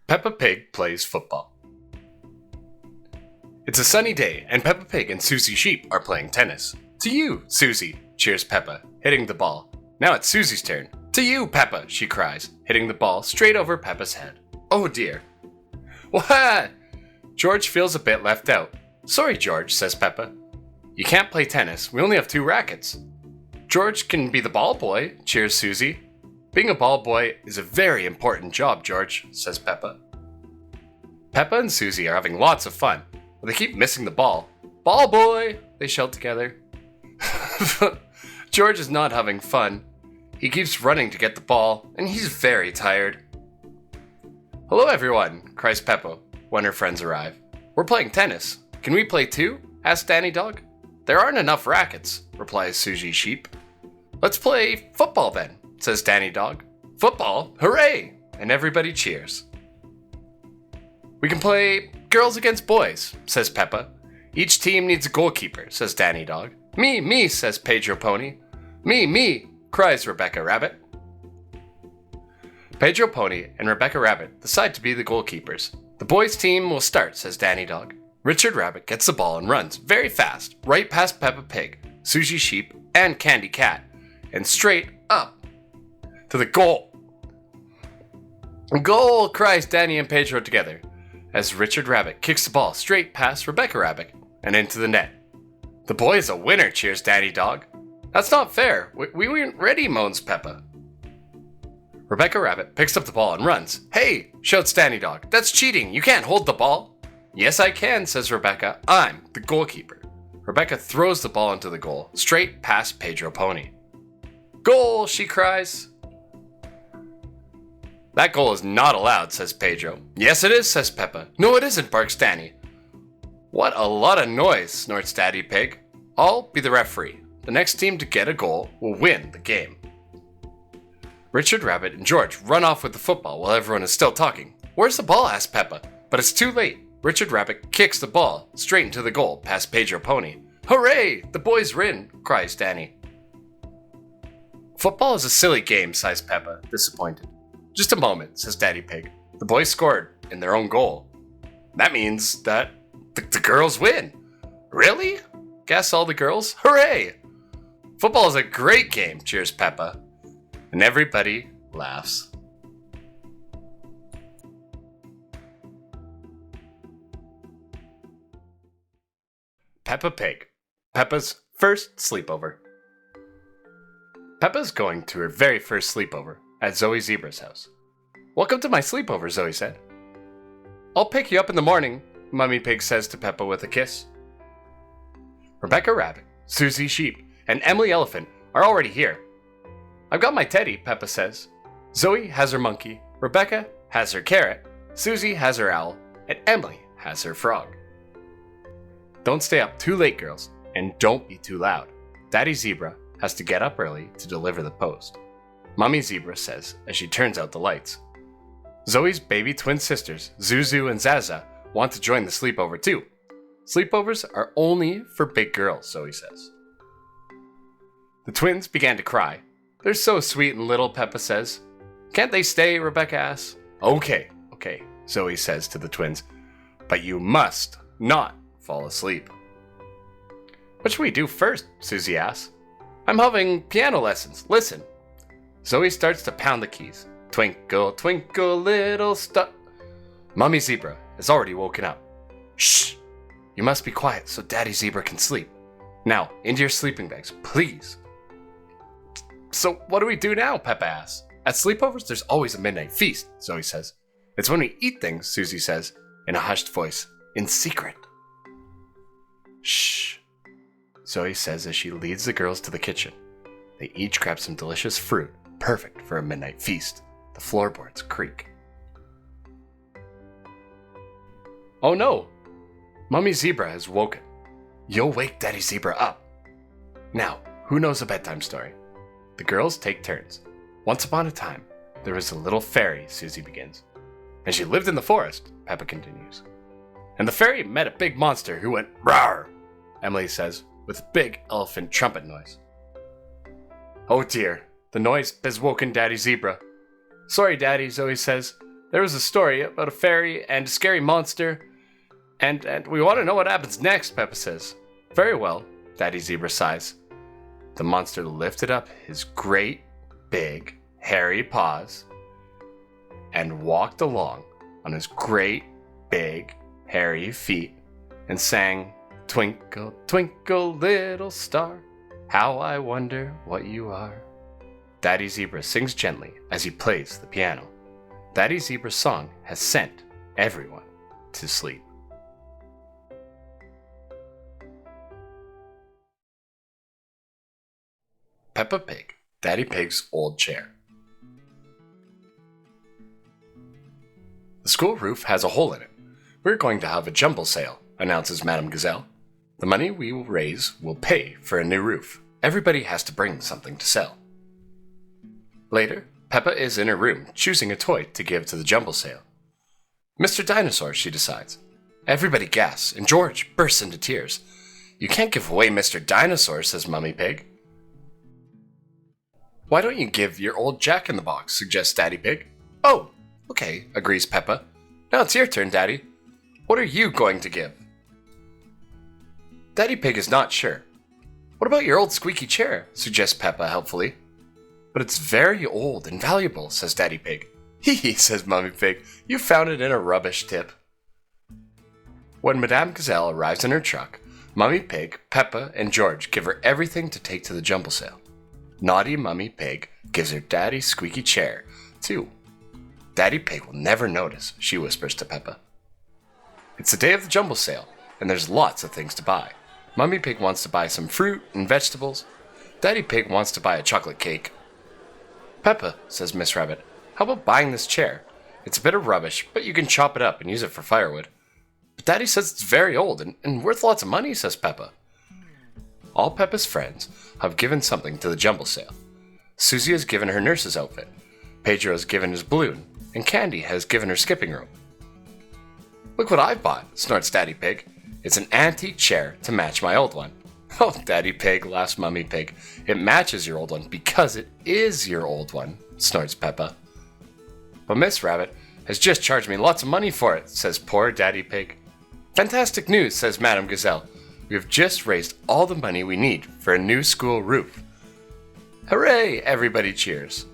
Peppa Pig Plays Football. It's a sunny day, and Peppa Pig and Susie Sheep are playing tennis. To you, Susie, cheers Peppa, hitting the ball. Now it's Susie's turn. To you, Peppa, she cries, hitting the ball straight over Peppa's head. Oh dear. What? George feels a bit left out. Sorry, George, says Peppa. You can't play tennis, we only have 2 rackets. George can be the ball boy, cheers Susie. Being a ball boy is a very important job, George, says Peppa. Peppa and Susie are having lots of fun, but they keep missing the ball. Ball boy, they shout together. George is not having fun. He keeps running to get the ball, and he's very tired. Hello everyone, cries Peppa when her friends arrive. We're playing tennis. Can we play too? Asks Danny Dog. There aren't enough rackets, replies Susie Sheep. Let's play football then, says Danny Dog. Football? Hooray! And everybody cheers. We can play girls against boys, says Peppa. Each team needs a goalkeeper, says Danny Dog. Me, says Pedro Pony. Me, cries Rebecca Rabbit. Pedro Pony and Rebecca Rabbit decide to be the goalkeepers. The boys' team will start, says Danny Dog. Richard Rabbit gets the ball and runs very fast, right past Peppa Pig, Susie Sheep, and Candy Cat, and straight up to the goal. Goal, cries Danny and Pedro together, as Richard Rabbit kicks the ball straight past Rebecca Rabbit and into the net. The boy is a winner, cheers Danny Dog. That's not fair. We weren't ready, moans Peppa. Rebecca Rabbit picks up the ball and runs. Hey, shouts Danny Dog. That's cheating. You can't hold the ball. Yes, I can, says Rebecca. I'm the goalkeeper. Rebecca throws the ball into the goal, straight past Pedro Pony. Goal, she cries. That goal is not allowed, says Pedro. Yes, it is, says Peppa. No, it isn't, barks Danny. What a lot of noise, snorts Daddy Pig. I'll be the referee. The next team to get a goal will win the game. Richard Rabbit and George run off with the football while everyone is still talking. Where's the ball? Asks Peppa. But it's too late. Richard Rabbit kicks the ball straight into the goal past Pedro Pony. Hooray! The boys win, cries Danny. Football is a silly game, sighs Peppa, disappointed. Just a moment, says Daddy Pig. The boys scored in their own goal. That means that the girls win. Really? Gasp all the girls. Hooray! Football is a great game, cheers Peppa. And everybody laughs. Peppa Pig, Peppa's first sleepover. Peppa's going to her very first sleepover at Zoe Zebra's house. Welcome to my sleepover, Zoe said. I'll pick you up in the morning, Mummy Pig says to Peppa with a kiss. Rebecca Rabbit, Susie Sheep, and Emily Elephant are already here. I've got my teddy, Peppa says. Zoe has her monkey, Rebecca has her carrot, Susie has her owl, and Emily has her frog. Don't stay up too late, girls, and don't be too loud. Daddy Zebra has to get up early to deliver the post. Mummy Zebra says as she turns out the lights. Zoe's baby twin sisters, Zuzu and Zaza, want to join the sleepover too. Sleepovers are only for big girls, Zoe says. The twins began to cry. They're so sweet and little, Peppa says. Can't they stay? Rebecca asks. Okay, Zoe says to the twins. But you must not fall asleep. What should we do first? Susie asks. I'm having piano lessons. Listen. Zoe starts to pound the keys. Twinkle, twinkle, little star. Mummy Zebra has already woken up. Shh! You must be quiet so Daddy Zebra can sleep. Now, into your sleeping bags, please. So what do we do now? Peppa asks. At sleepovers, there's always a midnight feast, Zoe says. It's when we eat things, Susie says, in a hushed voice, in secret. Shh, Zoe says as she leads the girls to the kitchen. They each grab some delicious fruit, perfect for a midnight feast. The floorboards creak. Oh no! Mummy Zebra has woken. You'll wake Daddy Zebra up. Now, who knows a bedtime story? The girls take turns. Once upon a time, there was a little fairy, Susie begins. And she lived in the forest, Peppa continues. And the fairy met a big monster who went rawr, Emily says, with a big elephant trumpet noise. Oh dear, the noise has woken Daddy Zebra. Sorry, Daddy, Zoe says. There was a story about a fairy and a scary monster, and we want to know what happens next, Peppa says. Very well, Daddy Zebra sighs. The monster lifted up his great, big, hairy paws and walked along on his great, big, hairy feet and sang, "Twinkle, twinkle, little star, how I wonder what you are." Daddy Zebra sings gently as he plays the piano. Daddy Zebra's song has sent everyone to sleep. Peppa Pig, Daddy Pig's old chair. The school roof has a hole in it. We're going to have a jumble sale, announces Madame Gazelle. The money we will raise will pay for a new roof. Everybody has to bring something to sell. Later, Peppa is in her room choosing a toy to give to the jumble sale. Mr. Dinosaur, she decides. Everybody gasps, and George bursts into tears. You can't give away Mr. Dinosaur, says Mummy Pig. Why don't you give your old Jack-in-the-Box, suggests Daddy Pig. Oh, okay, agrees Peppa. Now it's your turn, Daddy. What are you going to give? Daddy Pig is not sure. What about your old squeaky chair, suggests Peppa helpfully. But it's very old and valuable, says Daddy Pig. Hee hee, says Mummy Pig. You found it in a rubbish tip. When Madame Gazelle arrives in her truck, Mummy Pig, Peppa, and George give her everything to take to the jumble sale. Naughty Mummy Pig gives her Daddy's squeaky chair, too. Daddy Pig will never notice, she whispers to Peppa. It's the day of the jumble sale, and there's lots of things to buy. Mummy Pig wants to buy some fruit and vegetables. Daddy Pig wants to buy a chocolate cake. Peppa, says Miss Rabbit, how about buying this chair? It's a bit of rubbish, but you can chop it up and use it for firewood. But Daddy says it's very old and worth lots of money, says Peppa. All Peppa's friends have given something to the jumble sale. Susie has given her nurse's outfit, Pedro has given his balloon, and Candy has given her skipping rope. Look what I've bought, snorts Daddy Pig. It's an antique chair to match my old one. Oh, Daddy Pig, laughs Mummy Pig. It matches your old one because it is your old one, snorts Peppa. But Miss Rabbit has just charged me lots of money for it, says poor Daddy Pig. Fantastic news, says Madame Gazelle. We have just raised all the money we need for a new school roof. Hooray! Everybody cheers.